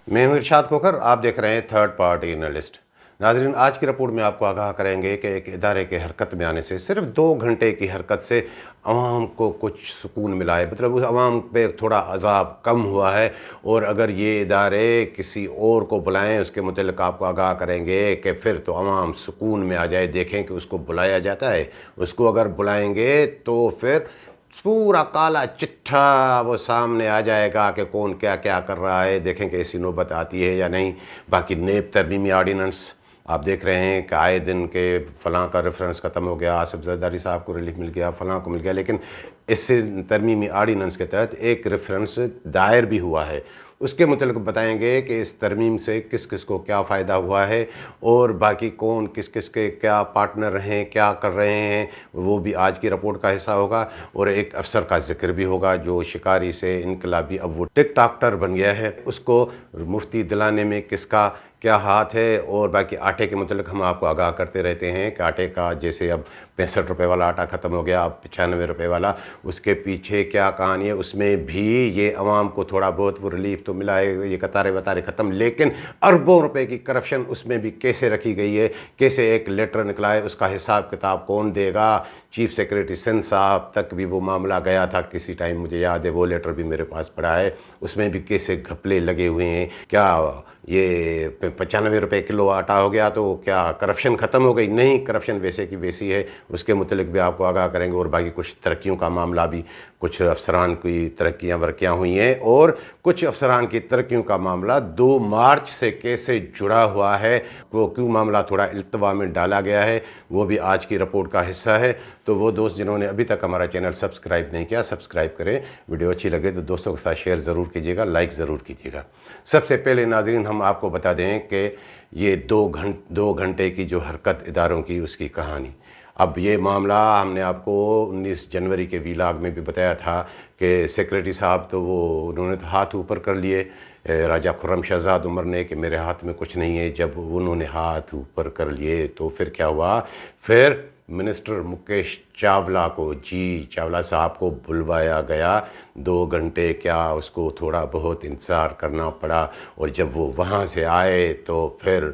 मैं हूं इरशाद खोखर, आप देख रहे हैं थर्ड पार्टी एनालिस्ट। नाज़रीन, आज की रिपोर्ट में आपको आगाह करेंगे कि एक इदारे के हरकत में आने से, सिर्फ 2 घंटे की हरकत से अवाम को कुछ सुकून मिला है, मतलब उस अवाम पे थोड़ा अजाब कम हुआ है। और अगर ये इदारे किसी और को बुलाएं, उसके मुतल्लिक़ आपको आगाह करेंगे कि फिर तो अवाम सुकून में आ जाए। देखें कि उसको बुलाया जाता है, उसको अगर बुलाएंगे तो फिर पूरा काला चिट्ठा वो सामने आ जाएगा कि कौन क्या क्या कर रहा है। देखें कि ऐसी नौबत आती है या नहीं। बाकी नेब तरमीमी आर्डीनेंस आप देख रहे हैं कि आए दिन के फ़लाँ का रेफरेंस ख़त्म हो गया, आसिफ जरदारी साहब को रिलीफ मिल गया, फ़लाँ को मिल गया, लेकिन इससे तरमीमी आर्डीनेंस के तहत एक रेफरेंस दायर भी हुआ है। उसके मुतल्लिक़ बताएंगे कि इस तरमीम से किस किस को क्या फ़ायदा हुआ है और बाकी कौन किस किस के क्या पार्टनर हैं, क्या कर रहे हैं, वो भी आज की रिपोर्ट का हिस्सा होगा। और एक अफसर का जिक्र भी होगा जो शिकारी से इनकलाबी अब वो टिकटॉकर बन गया है, उसको मुफ्ती दिलाने में किसका क्या हाथ है। और बाकी आटे के मुतल्लिक़ हम आपको आगाह करते रहते हैं कि आटे का जैसे अब 65 रुपये वाला आटा ख़त्म हो गया, अब 95 रुपये वाला, उसके पीछे क्या कहानी है, उसमें भी ये अवाम को थोड़ा बहुत वो रिलीफ तो मिला है, ये कतारें वतारें ख़त्म, लेकिन अरबों रुपए की करप्शन उसमें भी कैसे रखी गई है, कैसे एक लेटर निकला है, उसका हिसाब किताब कौन देगा। चीफ सेक्रेटरी सिंध साहब तक भी वो मामला गया था किसी टाइम, मुझे याद है, वो लेटर भी मेरे पास पड़ा है, उसमें भी कैसे घपले लगे हुए हैं। क्या ये 95 रुपये किलो आटा हो गया तो क्या करप्शन ख़त्म हो गई? नहीं, करप्शन वैसे की वैसी है। उसके मुतल्लिक़ भी आपको आगाह करेंगे। और बाकी कुछ तरक्कियों का मामला भी, कुछ अफसरान की तरक्कियाँ वरक्कियाँ हुई हैं और कुछ अफसरान की तरक्कियों का मामला 2 मार्च से कैसे जुड़ा हुआ है, वो क्यों मामला थोड़ा इल्तवा में डाला गया है, वो भी आज की रिपोर्ट का हिस्सा है। तो वो दोस्त जिन्होंने अभी तक हमारा चैनल सब्सक्राइब नहीं किया, सब्सक्राइब करें। वीडियो अच्छी लगे तो दोस्तों के साथ शेयर ज़रूर कीजिएगा, लाइक ज़रूर कीजिएगा। सबसे पहले नाज़रीन हम आपको बता दें कि ये 2 घंटे की जो हरकत इदारों की, उसकी कहानी। अब ये मामला हमने आपको 19 जनवरी के वीलाग में भी बताया था कि सेक्रेटरी साहब तो वो उन्होंने तो हाथ ऊपर कर लिए राजा खुर्रम शहजाद उमर ने कि मेरे हाथ में कुछ नहीं है। जब उन्होंने हाथ ऊपर कर लिए तो फिर क्या हुआ, फिर मिनिस्टर मुकेश चावला को, जी चावला साहब को बुलवाया गया। 2 घंटे क्या उसको थोड़ा बहुत इंतज़ार करना पड़ा। और जब वो वहाँ से आए तो फिर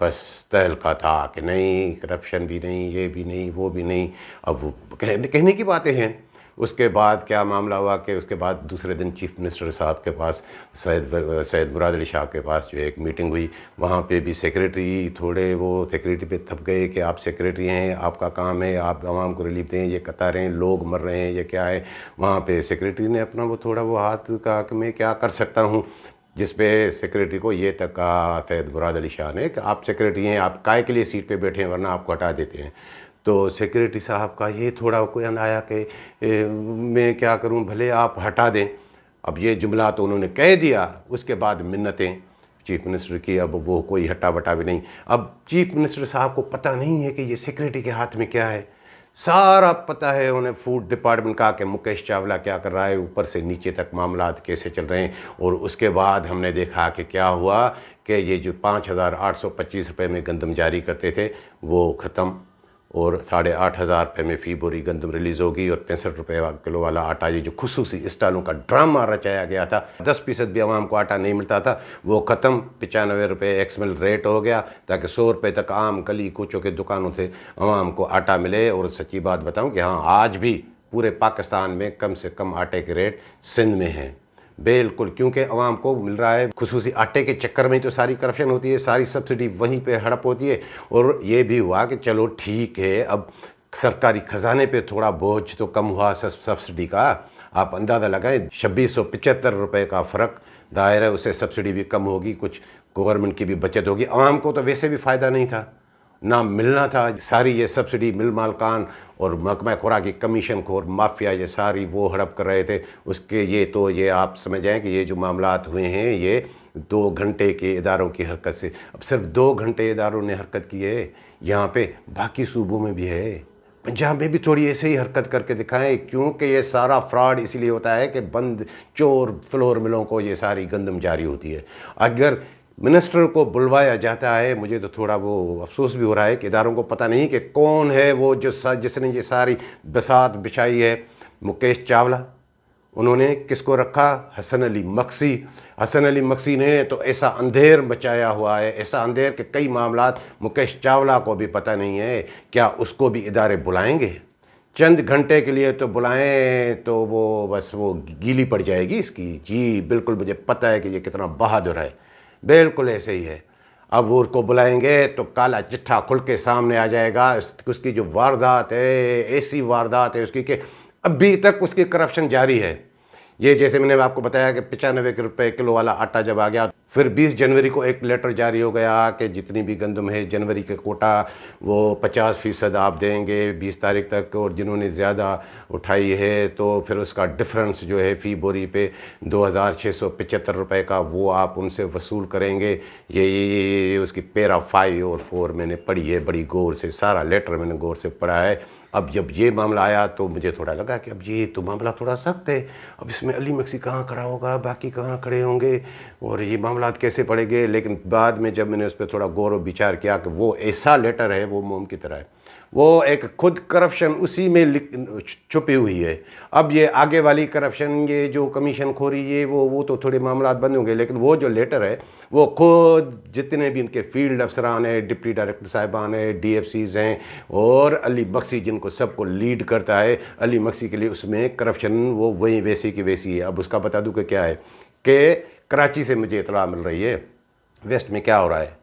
बस तहलका था कि नहीं, करप्शन भी नहीं, ये भी नहीं, वो भी नहीं। अब वो कहने की बातें हैं। उसके बाद क्या मामला हुआ कि उसके बाद दूसरे दिन चीफ मिनिस्टर साहब के पास, सैयद मुराद अली शाह के पास जो एक मीटिंग हुई, वहाँ पे भी सेक्रेटरी थोड़े वो सेक्रेटरी पे थप गए कि आप सेक्रेटरी हैं, आपका काम है आप आवाम को रिलीफ दें, ये कतारें लोग मर रहे हैं, ये क्या है। वहाँ पे सेक्रेटरी ने अपना वो थोड़ा वो हाथ का कि मैं क्या कर सकता हूँ, जिस पे सेक्रेटरी को ये तक कहा सैयद मुराद अली शाह ने कि आप सेक्रेटरी हैं, आप काहे के लिए सीट पे बैठे हैं, वरना आपको हटा देते हैं। तो सेक्रेटरी साहब का ये थोड़ा कोई आया कि मैं क्या करूं, भले आप हटा दें। अब ये जुमला तो उन्होंने कह दिया, उसके बाद मिन्नतें चीफ मिनिस्टर की, अब वो कोई हटा बटा भी नहीं। अब चीफ मिनिस्टर साहब को पता नहीं है कि ये सेक्रेटरी के हाथ में क्या है, सारा पता है उन्हें फूड डिपार्टमेंट का कि मुकेश चावला क्या कर रहा है, ऊपर से नीचे तक मामला कैसे चल रहे हैं। और उसके बाद हमने देखा कि क्या हुआ कि ये जो 5,825 रुपये में गंदम जारी करते थे वो ख़त्म, और 8,500 रुपये में फ़ी बोरी गंदम रिलीज़ होगी। और 65 रुपये किलो वाला आटा, ये जो खुसूसी स्टालों का ड्रामा रचाया गया था, 10% भी आवाम को आटा नहीं मिलता था, वो ख़त्म। 95 रुपये एक्समिल रेट हो गया ताकि 100 रुपये तक आम गली कूचों के दुकानों से आवाम को आटा मिले। और सच्ची बात बताऊं कि हाँ, आज भी पूरे पाकिस्तान में कम से कम आटे के रेट सिंध में हैं, बिल्कुल, क्योंकि अवाम को मिल रहा है। खुसूसी आटे के चक्कर में तो सारी करप्शन होती है, सारी सब्सिडी वहीं पे हड़प होती है। और ये भी हुआ कि चलो ठीक है, अब सरकारी ख़जाने पे थोड़ा बोझ तो कम हुआ सब्सिडी का। आप अंदाज़ा लगाएं, 2675 रुपये का फ़र्क दायर है, उससे सब्सिडी भी कम होगी, कुछ गवर्नमेंट की भी बचत होगी। आवाम को तो वैसे भी फ़ायदा नहीं था, ना मिलना था। सारी ये सब्सिडी मिल मालकान और महकमा खुराक की कमीशन खोर माफिया ये सारी वो हड़प कर रहे थे उसके। ये आप समझ जाएँ कि ये जो मामलात हुए हैं ये 2 घंटे के इदारों की हरकत से। अब सिर्फ 2 घंटे इदारों ने हरकत की है, यहाँ पे बाकी सूबों में भी है। पंजाब में भी थोड़ी ऐसे ही हरकत करके दिखाएं, क्योंकि ये सारा फ्रॉड इसीलिए होता है कि बंद चोर फ्लोर मिलों को ये सारी गंदम जारी होती है। अगर मिनिस्टर को बुलवाया जाता है। मुझे तो थोड़ा वो अफसोस भी हो रहा है कि इदारों को पता नहीं कि कौन है वो जिसने ये सारी बसात बिछाई है। मुकेश चावला, उन्होंने किसको रखा? हसन अली मक्सी। हसन अली मक्सी ने तो ऐसा अंधेर मचाया हुआ है, ऐसा अंधेर कि कई मामलात मुकेश चावला को भी पता नहीं है। क्या उसको भी इदारे बुलाएंगे? चंद घंटे के लिए तो बुलाएं तो वो बस वो गीली पड़ जाएगी इसकी। जी बिल्कुल, मुझे पता है कि ये कितना बहादुर है, बिल्कुल ऐसे ही है। अब वो उसको बुलाएंगे तो काला चिट्ठा खुल के सामने आ जाएगा। उसकी जो वारदात है, ऐसी वारदात है उसकी कि अभी तक उसकी करप्शन जारी है। ये जैसे मैंने आपको बताया कि 95 रुपये किलो वाला आटा जब आ गया, फिर 20 जनवरी को एक लेटर जारी हो गया कि जितनी भी गंदम है जनवरी के कोटा वो 50% आप देंगे 20 तारीख तक, और जिन्होंने ज़्यादा उठाई है तो फिर उसका डिफरेंस जो है फ़ी बोरी पे 2675 रुपये का वो आप उनसे वसूल करेंगे। ये उसकी पैरा 5 और 4 मैंने पढ़ी है बड़ी गौर से, सारा लेटर मैंने गौर से पढ़ा है। अब जब ये मामला आया तो मुझे थोड़ा लगा कि अब ये तो मामला थोड़ा सख्त है, अब इसमें अली मक्सी कहाँ खड़ा होगा, बाकी कहाँ खड़े होंगे और ये मामलात कैसे पड़ेंगे। लेकिन बाद में जब मैंने उस पर थोड़ा गौर विचार किया कि वो ऐसा लेटर है, वो मोम की तरह है, वो एक खुद करप्शन उसी में छुपी हुई है। अब ये आगे वाली करप्शन, ये जो कमीशन खोरी, ये वो तो थोड़े मामलात बंद होंगे, लेकिन वो जो लेटर है वो खुद जितने भी इनके फील्ड अफसरान हैं, डिप्टी डायरेक्टर साहिबान हैं, DFCs हैं और अली मक्सी जिनको सबको लीड करता है, अली मक्सी के लिए उसमें करप्शन वो वही वैसी की वैसी है। अब उसका बता दूं कि क्या है कि कराची से मुझे इतला मिल रही है वेस्ट में क्या हो रहा है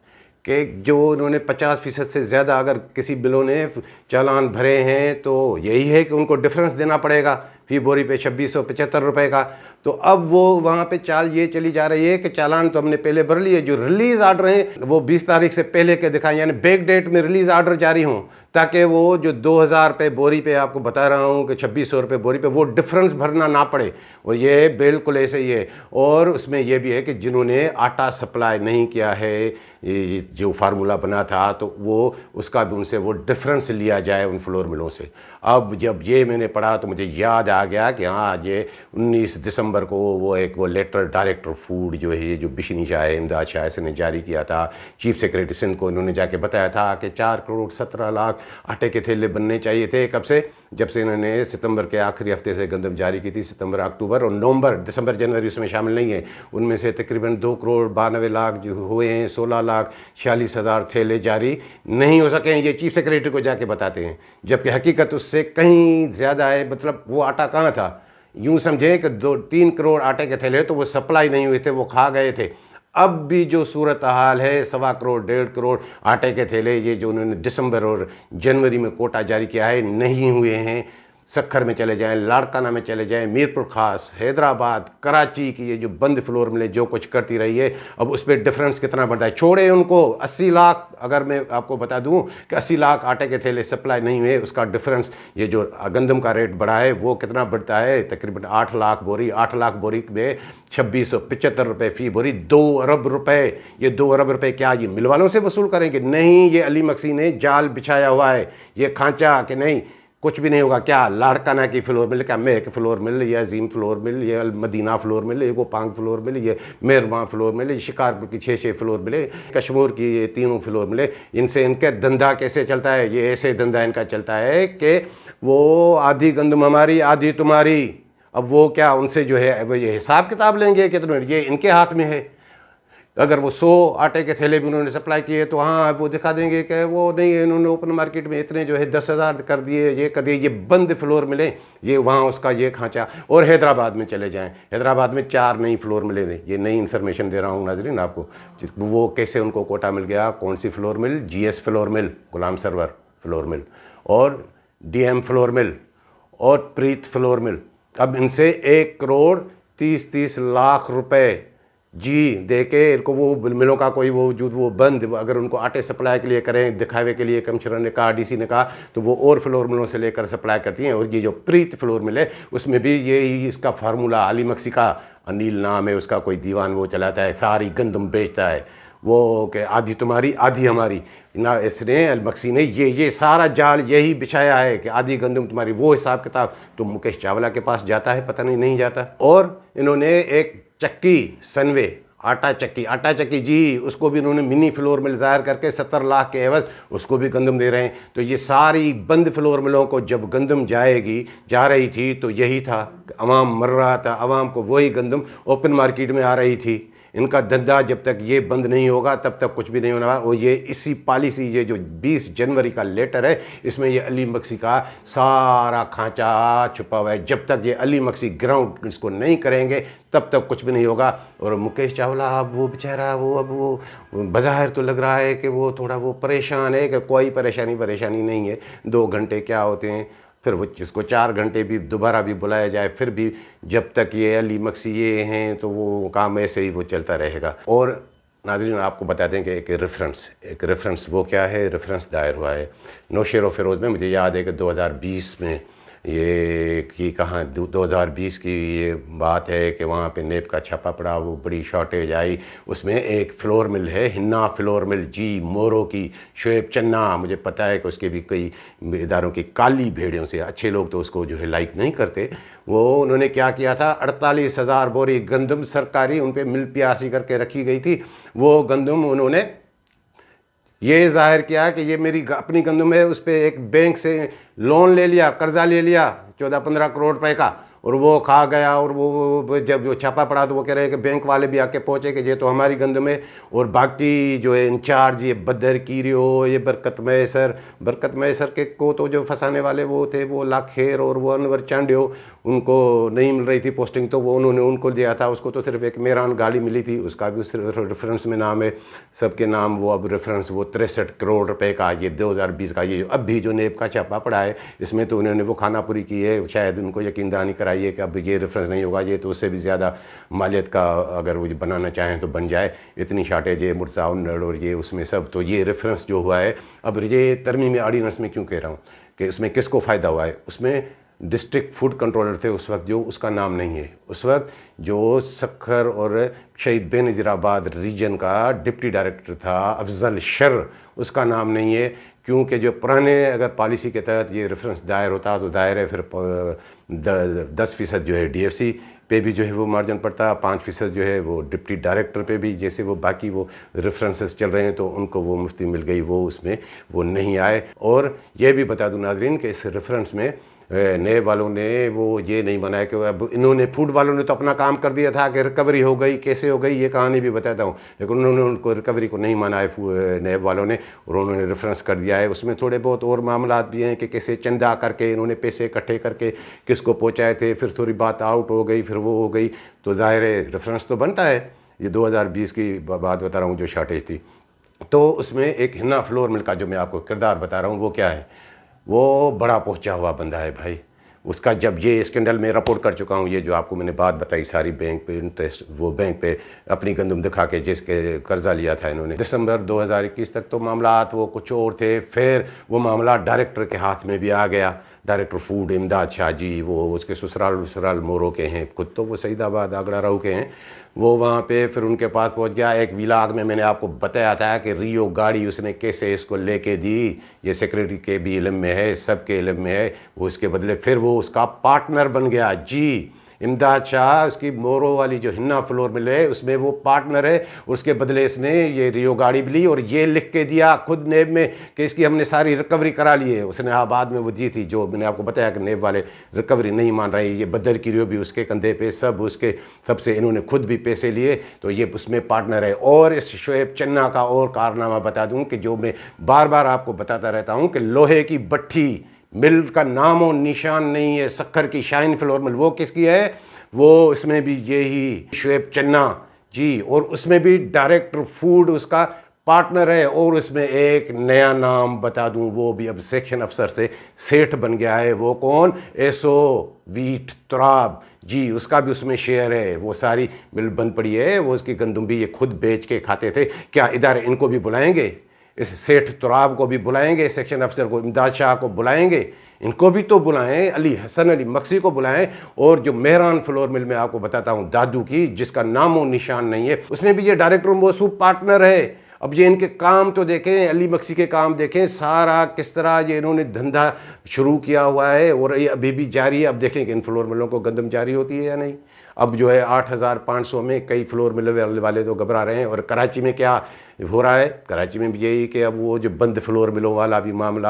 कि जो उन्होंने 50% से ज़्यादा अगर किसी बिलों ने चालान भरे हैं तो यही है कि उनको डिफरेंस देना पड़ेगा फ़ी बोरी पे 2675 रुपये का। तो अब वो वहाँ पे चाल ये चली जा रही है कि चालान तो हमने पहले भर लिए, जो रिलीज़ आर्डर हैं वो 20 तारीख से पहले के दिखाएं, यानी बैक डेट में रिलीज़ आर्डर जारी हों, ताकि वो जो 2000 रुपये बोरी पे आपको बता रहा हूँ कि 2600 रुपये बोरी पे वो डिफरेंस भरना ना पड़े। और ये बिल्कुल ऐसे ही है। और उसमें यह भी है कि जिन्होंने आटा सप्लाई नहीं किया है, जो फार्मूला बना था, तो वो उसका भी उनसे वो डिफरेंस लिया जाए उन फ्लोर मिलों से। अब जब ये मैंने पढ़ा तो मुझे याद आ गया कि हाँ, ये 19 दिसंबर को वो लेटर डायरेक्टर फूड जो है, जो बिशनी शाह इमदाद शाह से ने जारी किया था, चीफ सेक्रेटरी सिंध को इन्होंने जाके बताया था कि 4 करोड़ 17 लाख आटे के थैले बनने चाहिए थे। कब से? जब से इन्होंने सितंबर के आखिरी हफ्ते से गंदम जारी की थी, सितंबर अक्टूबर और नवंबर, दिसंबर जनवरी उसमें शामिल नहीं है। उनमें से तकरीबन 2 करोड़ 92 लाख जो हुए हैं, 16 लाख 46 हज़ार थैले जारी नहीं हो सके हैं, ये चीफ सेक्रेटरी को जाके बताते हैं, जबकि हकीकत उससे कहीं ज़्यादा है। मतलब वो आटा कहाँ था, यूँ समझें कि 2-3 करोड़ आटे के थैले तो वो सप्लाई नहीं हुए थे, वो खा गए थे। अब भी जो सूरत हाल है, 1.25 करोड़ 1.5 करोड़ आटे के थैले ये जो उन्होंने दिसंबर और जनवरी में कोटा जारी किया है नहीं हुए हैं। सखर में चले जाएं, लाड़काना में चले जाएं, मीरपुर खास, हैदराबाद, कराची की ये जो बंद फ्लोर मिले जो कुछ करती रही है, अब उस पर डिफरेंस कितना बढ़ता है। छोड़े उनको 80 लाख, अगर मैं आपको बता दूं कि 80 लाख आटे के थैले सप्लाई नहीं हुए, उसका डिफरेंस ये जो गंदम का रेट बढ़ा है वो कितना बढ़ता है, तकरीबन 8 लाख बोरी। 8 लाख बोरी में 2675 रुपये फ़ी बोरी, 2 अरब रुपए। ये 2 अरब रुपए क्या ये मिल वालों से वसूल करेंगे? नहीं, ये अली मक्सी ने जाल बिछाया हुआ है, ये खांचा कि नहीं कुछ भी नहीं होगा। क्या लाड़काना की फ्लोर मिल, क्या मेहक फ्लोर मिल, या अजीम फ्लोर मिल, या मदीना फ्लोर मिल, ये गोपांग फ्लोर मिल, ये मेहरबान फ्लोर मिले, शिकारपुर की 6 फ्लोर मिले, कश्मीर की ये 3 फ्लोर मिले। इनसे इनका धंधा कैसे चलता है? ये ऐसे धंधा इनका चलता है कि वो आधी गंदम हमारी आधी तुम्हारी। अब वो क्या उनसे जो है वो ये हिसाब किताब लेंगे कि तुम्हें, ये इनके हाथ में है। अगर वो 100 आटे के थैले भी उन्होंने सप्लाई किए तो हाँ वो दिखा देंगे कि वो नहीं, इन्होंने ओपन मार्केट में इतने जो है 10,000 कर दिए, ये कर दिए। ये बंद फ्लोर मिले, ये वहाँ उसका ये खांचा। और हैदराबाद में चले जाएं, हैदराबाद में 4 नई फ्लोर मिले। ये नई इन्फॉर्मेशन दे रहा हूँ नाजरीन आपको, वो कैसे उनको कोटा मिल गया। कौन सी flour mill? GS flour mill, Ghulam Sarwar flour mill, और DM फ्लोर मिल, और प्रीत फ्लोर मिल। अब इनसे 1 करोड़ 30 लाख रुपए जी दे के इनको वो मिलों का कोई वो बंद, अगर उनको आटे सप्लाई के लिए करें, दिखावे के लिए, कमिश्नर ने कहा, DC ने कहा, तो वो और फ्लोर मिलों से लेकर सप्लाई करती हैं। और ये जो प्रीत फ्लोर मिल है उसमें भी ये इसका फार्मूला अली मक्सी का, अनिल नाम है उसका, कोई दीवान वो चलाता है, सारी गंदम बेचता है वो कि आधी तुम्हारी आधी हमारी ना। इसने अली मक्सी ने ये सारा जाल यही बिछाया है कि आधी गंदम तुम्हारी। वो हिसाब किताब तो मुकेश चावला के पास जाता है, पता नहीं जाता। और इन्होंने एक चक्की सनवे आटा चक्की जी, उसको भी उन्होंने मिनी फ्लोर मिल ज़ाहिर करके 70 लाख के एवज उसको भी गंदम दे रहे हैं। तो ये सारी बंद फ्लोर मिलों को जब गंदम जा रही थी तो यही था, अवाम मर रहा था, अवाम को वही गंदम ओपन मार्केट में आ रही थी। इनका धंधा जब तक ये बंद नहीं होगा तब तक कुछ भी नहीं होना। और ये इसी पॉलिसी, ये जो 20 जनवरी का लेटर है, इसमें ये अली मक्सी का सारा खांचा छुपा हुआ है। जब तक ये अली मक्सी ग्राउंड इसको नहीं करेंगे तब तक कुछ भी नहीं होगा। और मुकेश चावला अब वो बेचारा अब वो बज़ाहिर तो लग रहा है कि वो थोड़ा वो परेशान है, कि कोई परेशानी नहीं है, 2 घंटे क्या होते हैं। फिर वो जिसको 4 घंटे भी दोबारा भी बुलाया जाए, फिर भी जब तक ये अली मक्सी ये हैं तो वो काम ऐसे ही वो चलता रहेगा। और नाज़रीन आपको बता दें कि एक रेफरेंस वो क्या है, रेफरेंस दायर हुआ है नौशेर फ़िरोज़ में। मुझे याद है कि 2020 में ये की कहाँ 2020 की ये बात है कि वहाँ पे नेब का छापा पड़ा, वो बड़ी शॉर्टेज आई। उसमें एक फ्लोर मिल है, हिन्ना फ्लोर मिल जी, मोरो की, शोएब चन्ना, मुझे पता है कि उसके भी कई इदारों की काली भेड़ियों से, अच्छे लोग तो उसको जो है लाइक नहीं करते। वो उन्होंने क्या किया था, 48,000 बोरी गंदम सरकारी उन पर मिल प्यासी करके रखी गई थी। वो गंदम उन्होंने ये जाहिर किया कि ये मेरी अपनी गंदम है, उस पर एक बैंक से लोन ले लिया, कर्जा ले लिया 14-15 करोड़ रुपए का, और वो खा गया। और वो जब जो छापा पड़ा तो वो कह रहे हैं कि बैंक वाले भी आके पहुँचे कि ये तो हमारी गंदम है। और बाकी जो है इंचार्ज ये बदर कीरियो, ये बरकत मैसर के को तो जो फंसाने वाले वो थे, वो लाखेर और वो अनवर चांडियो, उनको नहीं मिल रही थी पोस्टिंग, तो वो उन्होंने उनको दिया था। उसको तो सिर्फ एक मेरान गाड़ी मिली थी, उसका भी रेफरेंस में नाम है, सबके नाम वो अब रेफरेंस वो 63 करोड़ रुपए का, ये 2020 का। ये अब भी जो नेब का छापा पड़ा है इसमें तो उन्होंने वो खानापुरी की है, शायद उनको यकीन दहानी कराई है कि अब ये रेफरेंस नहीं होगा, ये तो उससे भी ज़्यादा मालियत का अगर वो बनाना चाहें तो बन जाए, इतनी शार्टेज है मुर्साउन और ये उसमें सब। तो ये रेफरेंस जो हुआ है, अब ये तरमीम ऑर्डिनेंस में क्यों कह रहा हूँ कि उसमें किसको फ़ायदा हुआ है। उसमें डिस्ट्रिक्ट फूड कंट्रोलर थे उस वक्त, जो उसका नाम नहीं है उस वक्त, जो सखर और शहीद बेनज़ीराबाद रीजन का डिप्टी डायरेक्टर था अफजल शर, उसका नाम नहीं है। क्योंकि जो पुराने अगर पॉलिसी के तहत ये रेफरेंस दायर होता तो दायर है, फिर 10% जो है DFC पे भी जो है वो मार्जिन पड़ता, 5% जो है वो डिप्टी डायरेक्टर पे भी, जैसे वो बाकी वो रेफरेंसेस चल रहे हैं तो उनको वो मुफ्ती मिल गई, वो उसमें वो नहीं आए। और ये भी बता दूं नाज़रीन कि इस रेफरेंस में नए वालों ने वो ये नहीं बनाया कि अब इन्होंने फूड वालों ने तो अपना काम कर दिया था कि रिकवरी हो गई, कैसे हो गई ये कहानी भी बताता हूँ, लेकिन उन्होंने उनको रिकवरी को नहीं माना है नए वालों ने, और उन्होंने रेफरेंस कर दिया है। उसमें थोड़े बहुत और मामला भी हैं कि कैसे चंदा करके इन्होंने पैसे इकट्ठे करके किसको पहुँचाए थे, फिर थोड़ी बात आउट हो गई, फिर वो हो गई, तो ज़ाहिर है रेफरेंस तो बनता है। ये 2020 की बात बता रहा हूँ जो शार्टेज थी, तो उसमें एक हिन्ना फ्लोर मिल का जो मैं आपको किरदार बता रहा हूँ वो क्या है, वो बड़ा पहुंचा हुआ बंदा है भाई। उसका जब ये स्कैंडल में रिपोर्ट कर चुका हूँ, ये जो आपको मैंने बात बताई सारी, बैंक पे इंटरेस्ट, वो बैंक पे अपनी गंदम दिखा के जिसके कर्जा लिया था इन्होंने, दिसंबर 2021 तक तो मामलात वो कुछ और थे। फिर वो मामला डायरेक्टर के हाथ में भी आ गया, डायरेक्टर फूड इमदाद शाह जी, वो उसके ससुराल मोरो के हैं, खुद तो वो सईदाबाद आगरा राव के हैं। वो वहाँ पे फिर उनके पास पहुँच गया। एक विलाग में मैंने आपको बताया था कि रियो गाड़ी उसने कैसे इसको लेके दी, ये सेक्रेटरी के भी इल्म में है, सबके इल्म में है। वो उसके बदले फिर वो उसका पार्टनर बन गया जी, इमदाद शाह उसकी मोरो वाली जो हिन्ना फ्लोर मिल है उसमें वो पार्टनर है। उसके बदले इसने ये रियो गाड़ी भी ली और ये लिख के दिया खुद नेब में कि इसकी हमने सारी रिकवरी करा ली है। उसने बाद में वो दी थी, जो मैंने आपको बताया कि नेब वाले रिकवरी नहीं मान रहे, ये बदर की रियो भी उसके कंधे पे, सब उसके सबसे इन्होंने खुद भी पैसे लिए, तो ये उसमें पार्टनर है। और इस शोएब चन्ना का और कारनामा बता दूँ कि जो मैं बार बार आपको बताता रहता हूँ कि लोहे की भट्ठी मिल का नाम और निशान नहीं है, सक्खर की शाइन फ्लोर मिल, वो किसकी है, वो इसमें भी यही शोएब चन्ना जी, और उसमें भी डायरेक्टर फूड उसका पार्टनर है। और उसमें एक नया नाम बता दूं, वो भी अब सेक्शन अफसर से सेठ बन गया है। वो कौन, एसो वीट तुराब जी, उसका भी उसमें शेयर है। वो सारी मिल बंद पड़ी है, वो उसकी गंदम भी ये खुद बेच के खाते थे। क्या इदारे इनको भी बुलाएंगे, इस सेठ तुराब को भी बुलाएंगे, सेक्शन अफसर को, इमदाद शाह को बुलाएंगे, इनको भी तो बुलाएं, अली मक्सी को बुलाएं। और जो मेहरान फ्लोर मिल में आपको बताता हूं दादू की, जिसका नामो निशान नहीं है, उसमें भी ये डायरेक्टर मौसूफ पार्टनर है। اب یہ ان کے کام تو دیکھیں، علی مکسی کے کام دیکھیں، سارا کس طرح یہ انہوں نے دھندا شروع کیا ہوا ہے اور یہ ابھی بھی جاری ہے۔ اب دیکھیں کہ ان فلور ملوں کو گندم جاری ہوتی ہے یا نہیں۔ اب جو ہے 8,500 میں کئی فلور مل والے تو گھبرا رہے ہیں۔ اور کراچی میں کیا ہو رہا ہے؟ کراچی میں بھی یہی کہ اب وہ جو بند فلور ملوں والا بھی معاملہ،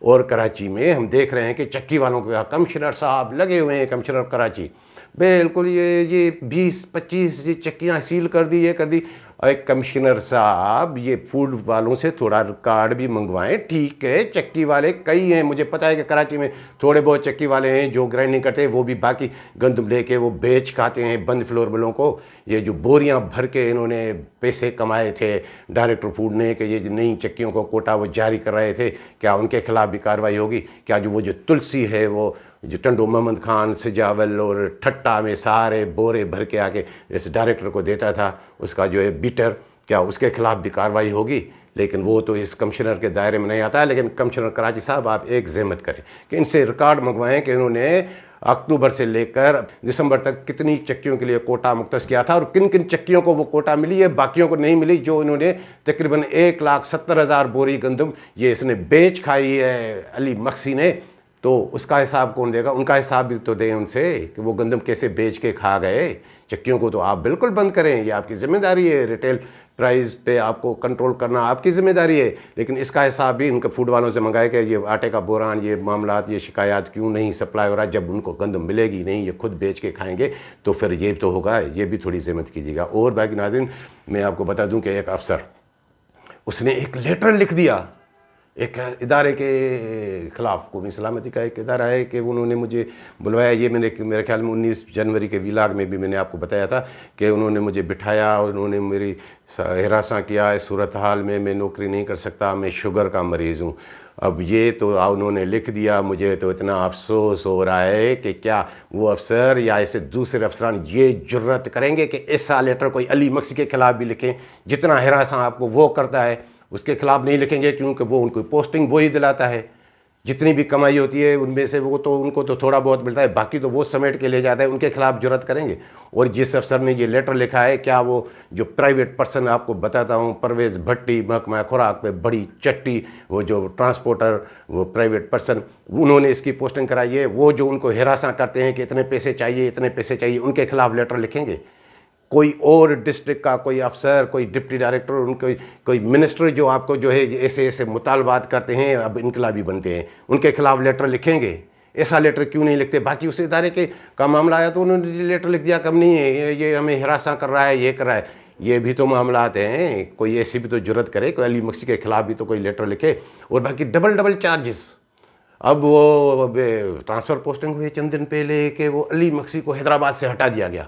اور کراچی میں ہم دیکھ رہے ہیں کہ چکی والوں کے کمشنر صاحب لگے ہوئے ہیں، کمشنر کراچی بالکل یہ 20-25 یہ چکیاں سیل کر دی، یہ کر دی۔ ایک کمشنر صاحب یہ فوڈ والوں سے تھوڑا ریکارڈ بھی منگوائیں، ٹھیک ہے، چکی والے کئی ہیں، مجھے پتہ ہے کہ کراچی میں تھوڑے بہت چکی والے ہیں جو گرائنڈنگ کرتے ہیں، وہ بھی باقی گندم لے کے وہ بیچ کھاتے ہیں بند فلور ملوں کو۔ یہ جو بوریاں بھر کے انہوں نے پیسے کمائے تھے ڈائریکٹر فوڈ نے کہ یہ جو نئی چکیوں کو کوٹا وہ جاری کر رہے تھے، کیا ان کے خلاف بھی کارروائی ہوگی؟ کیا وہ جو تلسی ہے، وہ جو ٹنڈو محمد خان سجاول اور ٹھٹا میں سارے بورے بھر کے آ کے جیسے ڈائریکٹر کو دیتا تھا اس کا جو ہے بیٹر، کیا اس کے خلاف بھی کارروائی ہوگی؟ لیکن وہ تو اس کمشنر کے دائرے میں نہیں آتا ہے۔ لیکن کمشنر کراچی صاحب آپ ایک زحمت کریں کہ ان سے ریکارڈ منگوائیں کہ انہوں نے اکتوبر سے لے کر دسمبر تک کتنی چکیوں کے لیے کوٹا مختص کیا تھا اور کن کن چکیوں کو وہ کوٹا ملی ہے، باقیوں کو نہیں ملی، جو انہوں نے تقریباً 1,70,000 بوری گندم یہ اس نے بیچ کھائی ہے علی مکسی نے۔ تو اس کا حساب کون دے گا؟ ان کا حساب بھی تو دیں ان سے کہ وہ گندم کیسے بیچ کے کھا گئے۔ چکیوں کو تو آپ بالکل بند کریں، یہ آپ کی ذمہ داری ہے، ریٹیل پرائز پہ آپ کو کنٹرول کرنا آپ کی ذمہ داری ہے، لیکن اس کا حساب بھی ان کے فوڈ والوں سے منگائے کہ یہ آٹے کا بحران، یہ معاملات، یہ شکایات کیوں نہیں سپلائی ہو رہا؟ جب ان کو گندم ملے گی نہیں، یہ خود بیچ کے کھائیں گے تو پھر یہ تو ہوگا، یہ بھی تھوڑی ذمت کیجیے گا۔ اور باقی ناظرین میں آپ کو بتا دوں کہ ایک افسر اس نے ایک لیٹر لکھ دیا ایک ادارے کے خلاف، قومی سلامتی کا ایک ادارہ ہے کہ انہوں نے مجھے بلوایا، یہ میں نے میرے خیال میں 19 جنوری کے ویلاگ میں بھی میں نے آپ کو بتایا تھا کہ انہوں نے مجھے بٹھایا اور انہوں نے میری ہراساں کیا، اس صورتحال میں نوکری نہیں کر سکتا، میں شوگر کا مریض ہوں۔ اب یہ تو انہوں نے لکھ دیا، مجھے تو اتنا افسوس ہو رہا ہے کہ کیا وہ افسر یا ایسے دوسرے افسران یہ جرت کریں گے کہ ایسا لیٹر کوئی علی مکسی کے خلاف بھی لکھیں؟ جتنا ہراساں آپ کو وہ کرتا ہے اس کے خلاف نہیں لکھیں گے، کیونکہ وہ ان کو پوسٹنگ وہی دلاتا ہے، جتنی بھی کمائی ہوتی ہے ان میں سے وہ تو ان کو تو تھوڑا بہت ملتا ہے، باقی تو وہ سمیٹ کے لے جاتا ہے، ان کے خلاف جرات کریں گے؟ اور جس افسر نے یہ لیٹر لکھا ہے، کیا وہ جو پرائیویٹ پرسن آپ کو بتاتا ہوں، پرویز بھٹی، محکمہ خوراک پہ بڑی چٹی، وہ جو ٹرانسپورٹر، وہ پرائیویٹ پرسن، انہوں نے اس کی پوسٹنگ کرائی ہے، وہ جو ان کو ہراساں کرتے ہیں کہ اتنے پیسے چاہیے، اتنے پیسے چاہیے، ان کے خلاف لیٹر لکھیں گے؟ کوئی اور ڈسٹرکٹ کا کوئی افسر، کوئی ڈپٹی ڈائریکٹر، ان کوئی منسٹر جو آپ کو جو ہے ایسے ایسے مطالبات کرتے ہیں، اب انقلابی بنتے ہیں، ان کے خلاف لیٹر لکھیں گے؟ ایسا لیٹر کیوں نہیں لکھتے؟ باقی اس ادارے کا معاملہ آیا تو انہوں نے لیٹر لکھ دیا، کم نہیں ہے، یہ ہمیں ہراساں کر رہا ہے، یہ کر رہا ہے، یہ بھی تو معاملات ہیں، کوئی ایسی بھی تو جرت کرے، کوئی علی مکسی کے خلاف بھی تو کوئی لیٹر لکھے۔ اور باقی ڈبل چارجز، اب وہ ٹرانسفر پوسٹنگ ہوئی چند دن پہلے کہ وہ علی مکسی کو حیدرآباد سے ہٹا دیا گیا،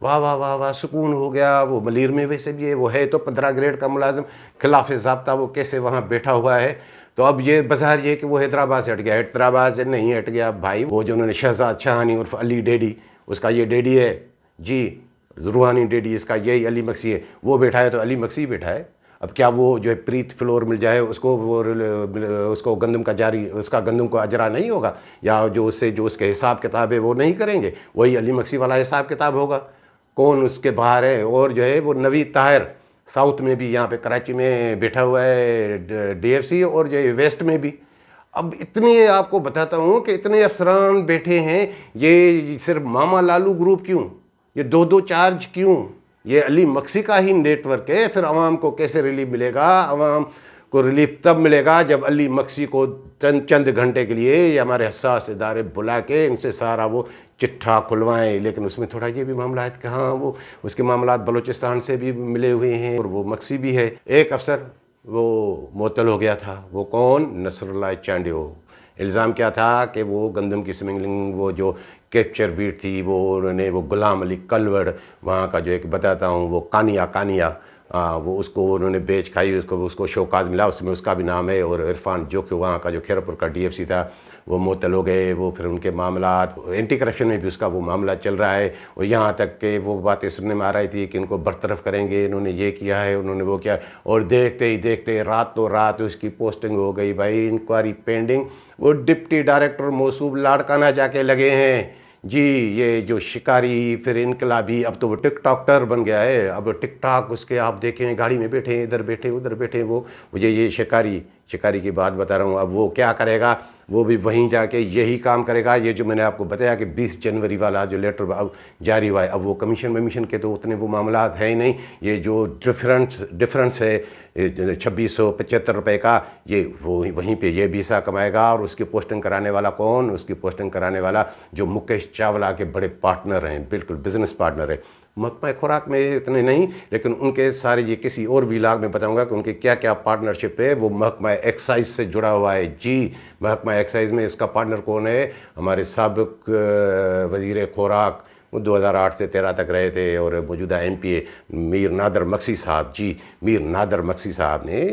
واہ واہ واہ واہ، سکون ہو گیا۔ وہ ملیر میں ویسے بھی ہے، وہ ہے تو 15 گریڈ کا ملازم، خلاف ضابطہ وہ کیسے وہاں بیٹھا ہوا ہے۔ تو اب یہ بظاہر یہ کہ وہ حیدرآباد سے ہٹ گیا، حیدرآباد سے نہیں ہٹ گیا بھائی، وہ جو انہوں نے شہزاد شاہانی عرف علی ڈیڈی، اس کا یہ ڈیڈی ہے جی، روحانی ڈیڈی اس کا یہی علی مکسی ہے، وہ بیٹھا ہے تو علی مکسی بیٹھا ہے۔ اب کیا وہ جو ہے پریت فلور مل جائے اس کو گندم کا جاری، اس کا گندم کو اجرا نہیں ہوگا، یا جو اس کے حساب کتاب ہے وہ نہیں کریں گے، وہی علی مکسی والا حساب کتاب ہوگا؟ کون اس کے باہر ہے؟ اور جو ہے وہ نوید طاہر ساؤتھ میں بھی، یہاں پہ کراچی میں بیٹھا ہوا ہے ڈی ایف سی، اور جو ہے ویسٹ میں بھی۔ اب اتنے آپ کو بتاتا ہوں کہ اتنے افسران بیٹھے ہیں، یہ صرف ماما لالو گروپ کیوں، یہ دو چارج کیوں؟ یہ علی مکسی کا ہی نیٹ ورک ہے، پھر عوام کو کیسے ریلیف ملے گا؟ عوام کو ریلیف تب ملے گا جب علی مکسی کو چند گھنٹے کے لیے یہ ہمارے حساس ادارے بلا کے ان سے سارا وہ چٹھا کھلوائیں۔ لیکن اس میں تھوڑا یہ بھی معاملات کہ ہاں وہ اس کے معاملات بلوچستان سے بھی ملے ہوئے ہیں اور وہ مکسی بھی ہے۔ ایک افسر وہ معطل ہو گیا تھا، وہ کون؟ نصر اللہ چانڈیو۔ الزام کیا تھا کہ وہ گندم کی سمگلنگ، وہ جو کیپچر ویٹ تھی، وہ انہوں نے وہ غلام علی کلوڑ وہاں کا جو ایک بتاتا ہوں، وہ کانیا وہ اس کو انہوں نے بیچ کھائی، اس کو شوکاز ملا، اس میں اس کا بھی نام ہے۔ اور عرفان جو کہ وہاں کا جو کھیرپور کا ڈی ایف سی تھا، وہ معطل ہو گئے۔ وہ پھر ان کے معاملات اینٹی کرپشن میں بھی اس کا وہ معاملہ چل رہا ہے، اور یہاں تک کہ وہ باتیں سننے میں آ رہی تھی کہ ان کو برطرف کریں گے، انہوں نے یہ کیا ہے، انہوں نے وہ کیا، اور دیکھتے ہی دیکھتے رات اس کی پوسٹنگ ہو گئی بھائی، انکوائری پینڈنگ۔ وہ ڈپٹی ڈائریکٹر موصوف لاڑکانہ جا کے لگے ہیں जी ये जो शिकारी फिर इनकलाबी, अब तो वो टिक टॉकर बन गया है। अब टिक टॉक उसके आप देखें, गाड़ी में बैठे इधर बैठे उधर बैठे, वो मुझे ये शिकारी शिकारी की बात बता रहा हूँ। अब वो क्या करेगा, वो भी वहीं जाके यही काम करेगा। ये जो मैंने आपको बताया कि 20 जनवरी वाला जो लेटर अब जारी हुआ है, अब वो कमीशन वमीशन के तो उतने वो मामला है ही नहीं। ये जो डिफरेंस है 2675 रुपये का, ये वो वहीं पे ये वीसा कमाएगा। और उसकी पोस्टिंग कराने वाला कौन, उसकी पोस्टिंग कराने वाला जो मुकेश चावला के बड़े पार्टनर हैं, बिल्कुल बिजनेस पार्टनर है। महकमा खुराक में इतने नहीं, लेकिन उनके सारे, ये किसी और व्लॉग में बताऊंगा कि उनके क्या क्या पार्टनरशिप है। वो महकमा एक्साइज से जुड़ा हुआ है जी। महकमा एक्साइज में इसका पार्टनर कौन है, हमारे साबिक वज़ीर खुराक, वो 2008 से 13 तक रहे थे, और मौजूदा MPA मीर नादर मक्सी साहब जी। मीर नादर मक्सी साहब ने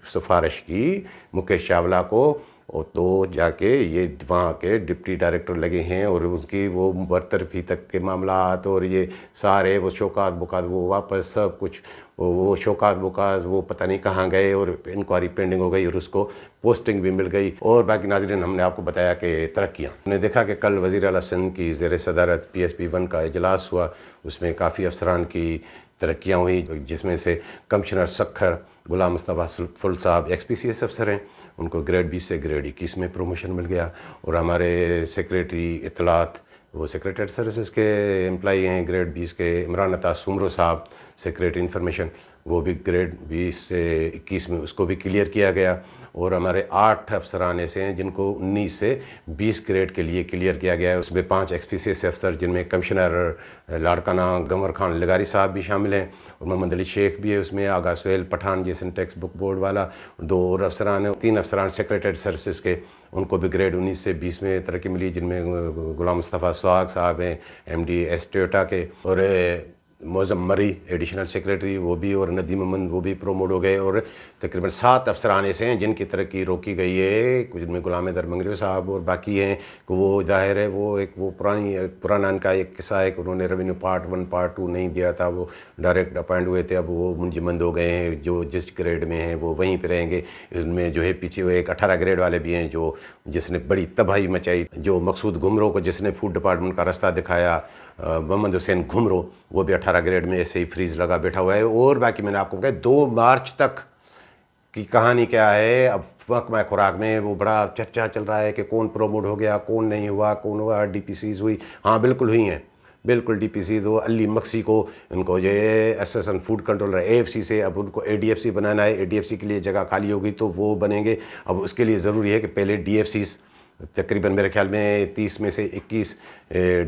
सिफारिश की मुकेश चावला को, और तो जाके ये वहाँ के डिप्टी डायरेक्टर लगे हैं, और उसकी वो बरतरफी तक के मामलात और ये सारे वो शौकात बुकात वो वापस सब कुछ वो शौकात बुकात वो पता नहीं कहाँ गए, और इंक्वायरी पेंडिंग हो गई और उसको पोस्टिंग भी मिल गई। और बाकी नाज़रीन, हमने आपको बताया कि तरक्कियाँ, हमने देखा कि कल वज़ीर आला सिंध की ज़ेर सदारत PSP1 का इजलास हुआ। उसमें काफ़ी अफसरान की तरक्कियाँ हुई, जिसमें से कमिश्नर सखर गुलाम मुस्तफ़ा फुल साहब XPCS अफसर हैं, उनको ग्रेड 20 से ग्रेड 21 में प्रमोशन मिल गया। और हमारे सेक्रेटरी इत्तलात, वो सेक्रेटरी सर्विसेज के एम्प्लाई हैं, ग्रेड 20 के इमरान अता सुमरो साहब, सेक्रेटरी इंफॉर्मेशन, वो भी ग्रेड 20 से 21 में उसको भी क्लियर किया गया। और हमारे 8 अफसरान ऐसे हैं जिनको 19 से 20 ग्रेड के लिए क्लियर किया गया है। उसमें 5 XPCS अफसर, जिनमें कमिश्नर लाड़काना गंवर खान लगारी साहब भी शामिल हैं, और मोहम्मद अली शेख भी है उसमें, आगा सुहेल पठान जैसे टेक्स्ट बुक बोर्ड वाला। 2 और अफसरान हैं, 3 अफसरान सेक्रेटरी सर्विसेज के, उनको भी ग्रेड 19 से 20 में तरक्की मिली, जिनमें गुलाम मुस्तफ़ा सुहाग साहब हैं MD टोयोटा के, और मौज़म मरी एडिशनल सेक्रेटरी वो भी, और नदीम अमन वो भी प्रोमोट हो गए। और तकरीबन 7 अफसरान ऐसे हैं जिनकी तरक्की रोकी गई है, कुछ जिनमें गुलाम हैदर मंगरी साहब और बाकी हैं कि वो ज़ाहिर है वो एक वो पुराना इनका एक किस्सा है कि उन्होंने रेवेन्यू पार्ट 1 पार्ट 2 नहीं दिया था, वो डायरेक्ट अपॉइंट हुए थे, अब वो मुंजमंद हो गए हैं। जो जिस ग्रेड में हैं वो वहीं पर रहेंगे। इसमें जो है पीछे वो एक 18 ग्रेड वाले भी हैं, जो जिसने बड़ी तबाही मचाई, जो मकसूद घुमरो को जिसने फूड डिपार्टमेंट का रास्ता दिखाया, मोहम्मद हुसैन घुमरो, वो भी 18 ग्रेड में ऐसे ही फ्रीज लगा बैठा हुआ है। और बाकी मैंने आपको बताया 2 मार्च तक की कहानी क्या है। अब महकमा खुराक में वो बड़ा चर्चा चल रहा है कि कौन प्रोमोट हो गया, कौन नहीं हुआ, कौन हुआ, DPCs हुई। हाँ बिल्कुल हुई हैं, बिल्कुल DPCs हो। अली मक्सी को इनको ये असिस्टेंट फूड कंट्रोलर AFC से अब उनको ADFC बनाना है। ADFC के लिए जगह खाली होगी तो वो बनेंगे। अब उसके लिए ज़रूरी है कि पहले DFCs, तकरीबन मेरे ख्याल में 30 में से 21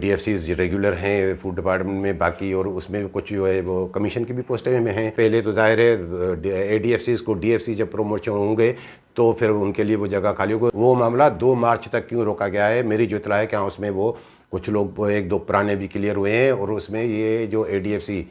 DFCs रेगुलर हैं फूड डिपार्टमेंट में, बाकी और उसमें कुछ जो है वो कमीशन की भी पोस्टें में हैं। पहले तो ज़ाहिर है ADFCs को DFC जब प्रमोशन होंगे तो फिर उनके लिए वो जगह खाली होगी। वो मामला 2 मार्च तक क्यों रोका गया है, मेरी जो इत्तला है कि हाँ उसमें वो कुछ लोग 1-2 पुराने भी क्लियर हुए हैं, और उसमें ये जो ADFC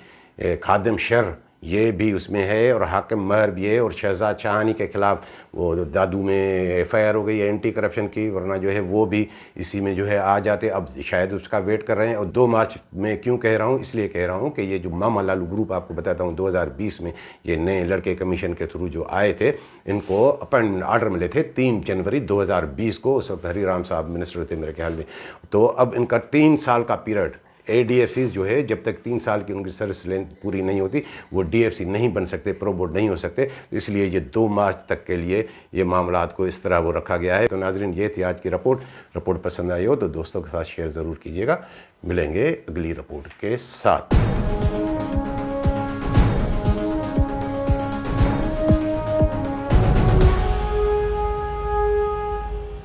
खादिम शर ये भी उसमें है, और हाकिम महर भी है, और शहजाद शाहानी के ख़िलाफ़ वो दादू में FIR हो गई है एंटी करप्शन की, वरना जो है वो भी इसी में जो है आ जाते। अब शायद उसका वेट कर रहे हैं। और 2 मार्च में क्यों कह रहा हूँ, इसलिए कह रहा हूँ कि ये जो मामा लालू ग्रुप आपको बताता हूँ 2020 में ये नए लड़के कमीशन के थ्रू जो आए थे, इनको अपॉइंटमेंट आर्डर मिले थे 3 जनवरी 2020 को। उस वक्त हरी राम साहब मिनिस्टर थे मेरे ख्याल में। तो अब इनका 3 साल का पीरियड, ADFCs जो है जब तक 3 साल की उनकी सर्विस लेंथ पूरी नहीं होती वो DFC नहीं बन सकते, प्रोमोट नहीं हो सकते। तो इसलिए ये 2 मार्च तक के लिए ये मामलात को इस तरह वो रखा गया है। तो नाज़रीन, ये थी आज की रिपोर्ट पसंद आई हो तो दोस्तों के साथ शेयर ज़रूर कीजिएगा। मिलेंगे अगली रिपोर्ट के साथ।